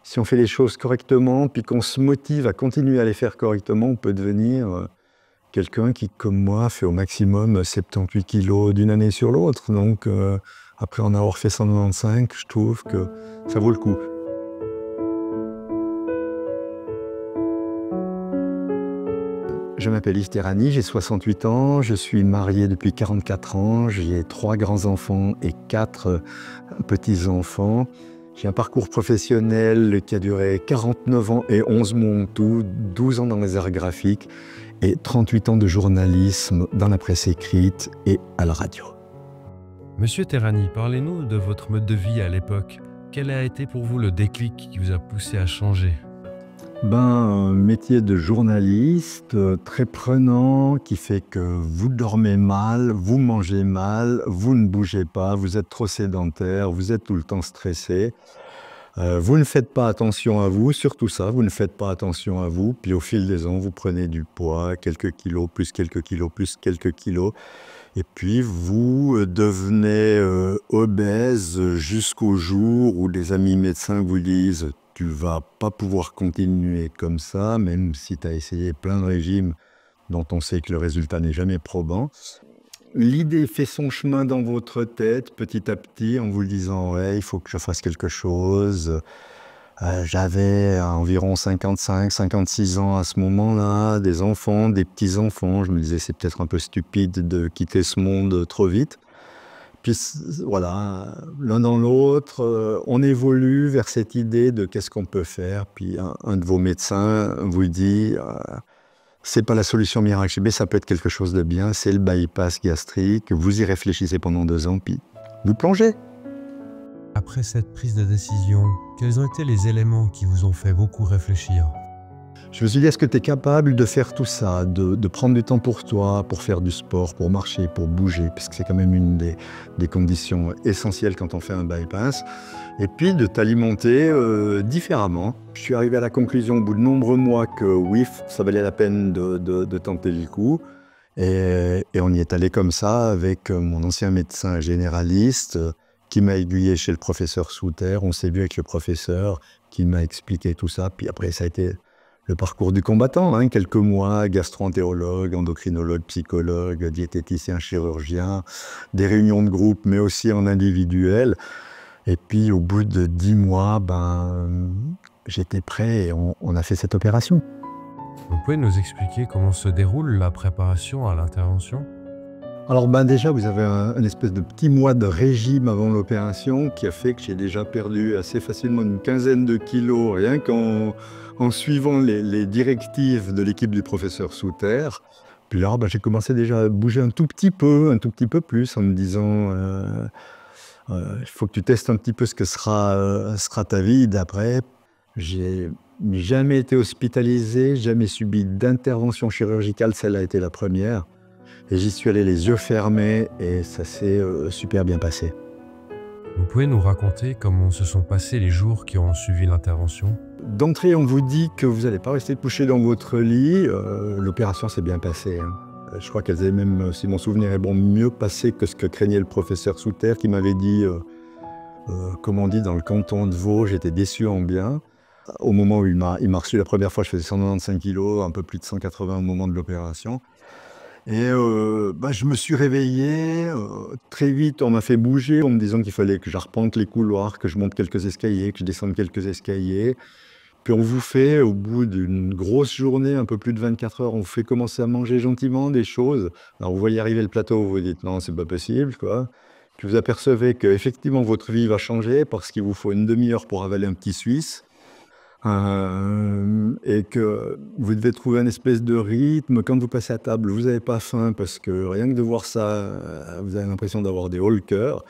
Si on fait les choses correctement, puis qu'on se motive à continuer à les faire correctement, on peut devenir quelqu'un qui, comme moi, fait au maximum 78 kilos d'une année sur l'autre. Donc, après en avoir fait 195, je trouve que ça vaut le coup. Je m'appelle Yves Terrani, j'ai 68 ans, je suis marié depuis 44 ans, j'ai 3 grands-enfants et 4 petits-enfants. J'ai un parcours professionnel qui a duré 49 ans et 11 mois en tout, 12 ans dans les arts graphiques et 38 ans de journalisme dans la presse écrite et à la radio. Monsieur Terrani, parlez-nous de votre mode de vie à l'époque. Quel a été pour vous le déclic qui vous a poussé à changer? Un métier de journaliste très prenant qui fait que vous dormez mal, vous mangez mal, vous ne bougez pas, vous êtes trop sédentaire, vous êtes tout le temps stressé. Vous ne faites pas attention à vous, surtout ça, vous ne faites pas attention à vous. Puis au fil des ans, vous prenez du poids, quelques kilos, plus quelques kilos, plus quelques kilos. Et puis vous devenez obèse jusqu'au jour où des amis médecins vous disent « tu vas pas pouvoir continuer comme ça, même si tu as essayé plein de régimes dont on sait que le résultat n'est jamais probant ». L'idée fait son chemin dans votre tête petit à petit en vous le disant « ouais, il faut que je fasse quelque chose ». J'avais environ 55, 56 ans à ce moment-là, des enfants, des petits-enfants. Je me disais c'est peut-être un peu stupide de quitter ce monde trop vite. Puis voilà, l'un dans l'autre, on évolue vers cette idée de qu'est-ce qu'on peut faire. Puis un de vos médecins vous dit c'est pas la solution miracle, mais ça peut être quelque chose de bien, c'est le bypass gastrique. Vous y réfléchissez pendant 2 ans, puis vous plongez. Après cette prise de décision, quels ont été les éléments qui vous ont fait beaucoup réfléchir? Je me suis dit, est-ce que tu es capable de faire tout ça, de prendre du temps pour toi, pour faire du sport, pour marcher, pour bouger, parce que c'est quand même une des conditions essentielles quand on fait un bypass, et puis de t'alimenter différemment. Je suis arrivé à la conclusion au bout de nombreux mois que oui, ça valait la peine de tenter le coup, et on y est allé comme ça avec mon ancien médecin généraliste, qui m'a aiguillé chez le professeur Souter. On s'est vu avec le professeur qui m'a expliqué tout ça. Puis après, ça a été le parcours du combattant. Hein. Quelques mois, gastro-entérologue, endocrinologue, psychologue, diététicien, chirurgien, des réunions de groupe, mais aussi en individuel. Et puis, au bout de 10 mois, j'étais prêt et on a fait cette opération. Vous pouvez nous expliquer comment se déroule la préparation à l'intervention? Alors déjà, vous avez un espèce de petit mois de régime avant l'opération qui a fait que j'ai déjà perdu assez facilement une quinzaine de kilos, rien qu'en suivant les directives de l'équipe du professeur Souter. Puis là, j'ai commencé déjà à bouger un tout petit peu plus, en me disant il faut que tu testes un petit peu ce que sera ta vie d'après. J'ai jamais été hospitalisé, jamais subi d'intervention chirurgicale, celle a été la première. Et j'y suis allé les yeux fermés et ça s'est super bien passé. Vous pouvez nous raconter comment se sont passés les jours qui ont suivi l'intervention? D'entrée, on vous dit que vous n'allez pas rester couché dans votre lit. L'opération s'est bien passée. Hein. Je crois qu'elle s'est même, si mon souvenir est bon, mieux passée que ce que craignait le professeur Souter qui m'avait dit, comme on dit dans le canton de Vaud, j'étais déçu en bien. Au moment où il m'a reçu la première fois, je faisais 195 kilos, un peu plus de 180 au moment de l'opération. Et je me suis réveillé, très vite on m'a fait bouger en me disant qu'il fallait que j'arpente les couloirs, que je monte quelques escaliers, que je descende quelques escaliers. Puis on vous fait, au bout d'une grosse journée, un peu plus de 24 heures, on vous fait commencer à manger gentiment des choses. Alors vous voyez arriver le plateau, vous vous dites non, c'est pas possible, quoi. Puis vous apercevez qu'effectivement votre vie va changer parce qu'il vous faut une demi-heure pour avaler un petit Suisse. Et que vous devez trouver un espèce de rythme. Quand vous passez à table, vous n'avez pas faim parce que rien que de voir ça, vous avez l'impression d'avoir des hauts le cœur.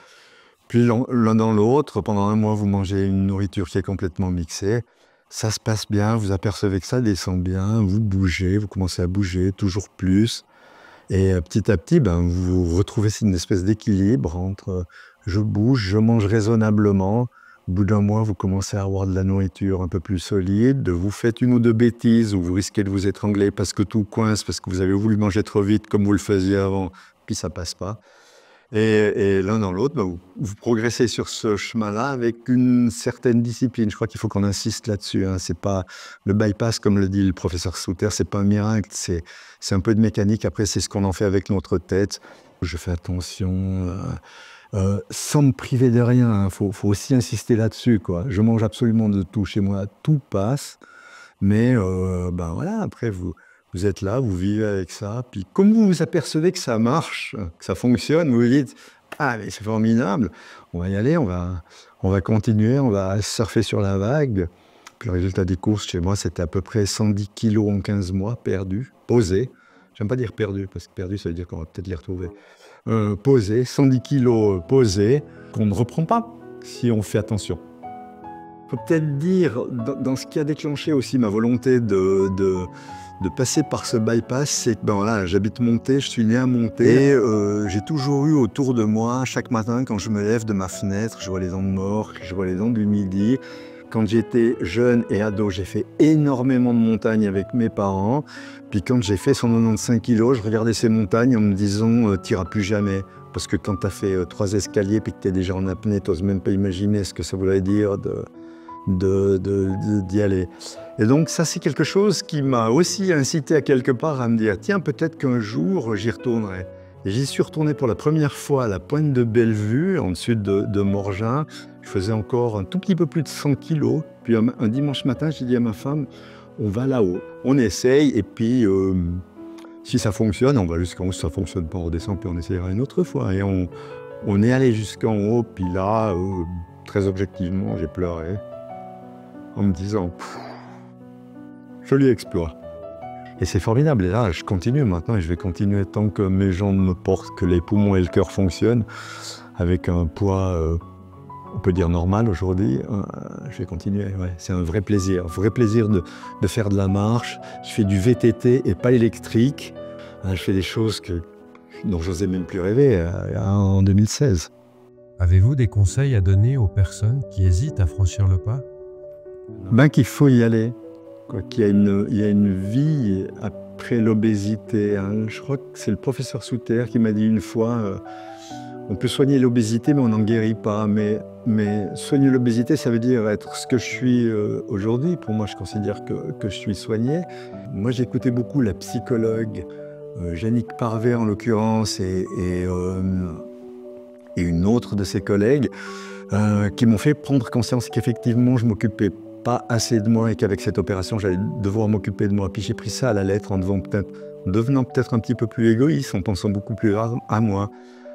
Puis l'un dans l'autre, pendant un mois, vous mangez une nourriture qui est complètement mixée. Ça se passe bien, vous apercevez que ça descend bien, vous bougez, vous commencez à bouger toujours plus. Et petit à petit, vous retrouvez une espèce d'équilibre entre je bouge, je mange raisonnablement. Au bout d'un mois, vous commencez à avoir de la nourriture un peu plus solide. Vous faites une ou deux bêtises où vous risquez de vous étrangler parce que tout coince, parce que vous avez voulu manger trop vite comme vous le faisiez avant, puis ça passe pas. Et l'un dans l'autre, vous progressez sur ce chemin-là avec une certaine discipline. Je crois qu'il faut qu'on insiste là-dessus, hein. C'est pas le bypass, comme le dit le professeur Souter, c'est pas un miracle, c'est un peu de mécanique. Après, c'est ce qu'on en fait avec notre tête. Je fais attention, sans me priver de rien, hein. Faut aussi insister là-dessus, quoi. Je mange absolument de tout chez moi, tout passe. Mais ben voilà, après, vous êtes là, vous vivez avec ça. Puis comme vous vous apercevez que ça marche, que ça fonctionne, vous vous dites « Ah, mais c'est formidable, on va y aller, on va continuer, on va surfer sur la vague. » Puis le résultat des courses, chez moi, c'était à peu près 110 kilos en 15 mois, perdus, posés. J'aime pas dire perdus, parce que perdus, ça veut dire qu'on va peut-être les retrouver. Posés, 110 kilos posés, qu'on ne reprend pas si on fait attention. Il faut peut-être dire, dans ce qui a déclenché aussi ma volonté de passer par ce bypass, c'est que ben voilà, j'habite Monté, je suis né à Monté, et j'ai toujours eu autour de moi, chaque matin quand je me lève de ma fenêtre, je vois les ondes mortes, je vois les ondes du midi. Quand j'étais jeune et ado, j'ai fait énormément de montagnes avec mes parents. Puis quand j'ai fait 195 kilos, je regardais ces montagnes en me disant t'iras plus jamais. Parce que quand tu as fait 3 escaliers puis que tu es déjà en apnée, tu n'oses même pas imaginer ce que ça voulait dire d'y aller. Et donc ça, c'est quelque chose qui m'a aussi incité à quelque part à me dire tiens, peut-être qu'un jour j'y retournerai. Et j'y suis retourné pour la première fois à la pointe de Bellevue, en dessus de Morgin. Je faisais encore un tout petit peu plus de 100 kilos. Puis un dimanche matin, j'ai dit à ma femme, on va là-haut, on essaye, et puis si ça fonctionne, on va jusqu'en haut. Si ça ne fonctionne pas, on redescend, puis on essayera une autre fois. Et on est allé jusqu'en haut, puis là, très objectivement, j'ai pleuré, en me disant, joli exploit. Et c'est formidable, et là, je continue maintenant, et je vais continuer tant que mes jambes me portent, que les poumons et le cœur fonctionnent, avec un poids, on peut dire normal aujourd'hui, je vais continuer. Ouais. C'est un vrai plaisir de faire de la marche. Je fais du VTT et pas électrique. Je fais des choses dont j'osais même plus rêver en 2016. Avez-vous des conseils à donner aux personnes qui hésitent à franchir le pas? Ben, qu'il faut y aller. Qu'il y a une vie après l'obésité, hein. Je crois que c'est le professeur Souter qui m'a dit une fois on peut soigner l'obésité, mais on n'en guérit pas. Mais soigner l'obésité, ça veut dire être ce que je suis aujourd'hui. Pour moi, je considère que je suis soigné. Moi, j'écoutais beaucoup la psychologue, Jannick Parvé en l'occurrence, et une autre de ses collègues, qui m'ont fait prendre conscience qu'effectivement, je m'occupais pas assez de moi et qu'avec cette opération, j'allais devoir m'occuper de moi. Puis j'ai pris ça à la lettre en devenant peut-être un petit peu plus égoïste, en pensant beaucoup plus à moi,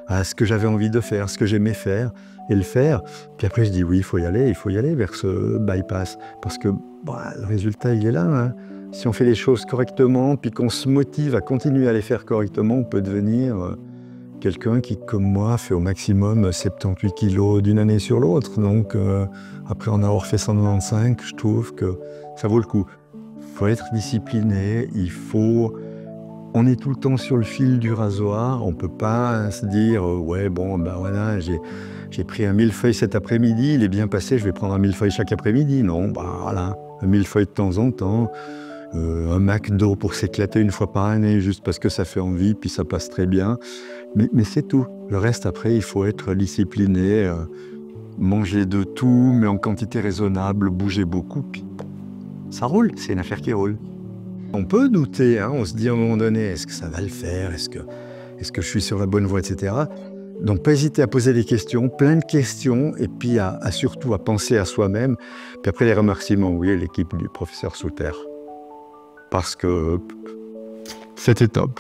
à ce que j'avais envie de faire, ce que j'aimais faire et le faire. Puis après, je dis oui, il faut y aller vers ce bypass. Parce que le résultat, il est là, hein. Si on fait les choses correctement, puis qu'on se motive à continuer à les faire correctement, on peut devenir quelqu'un qui, comme moi, fait au maximum 78 kilos d'une année sur l'autre. Donc, après en avoir fait 195, je trouve que ça vaut le coup. Il faut être discipliné, on est tout le temps sur le fil du rasoir, on ne peut pas se dire ouais, bon, ben voilà, j'ai pris un millefeuille cet après-midi, il est bien passé, je vais prendre un millefeuille chaque après-midi. Non, voilà, un millefeuille de temps en temps, un McDo pour s'éclater une fois par année, juste parce que ça fait envie, puis ça passe très bien. Mais c'est tout. Le reste, après, il faut être discipliné, manger de tout, mais en quantité raisonnable, bouger beaucoup, puis ça roule, c'est une affaire qui roule. On peut douter, hein, on se dit à un moment donné, est-ce que ça va le faire, est-ce que je suis sur la bonne voie, etc. Donc pas hésiter à poser des questions, plein de questions, et puis surtout à penser à soi-même. Puis après les remerciements, oui, l'équipe du professeur Souter. Parce que c'était top.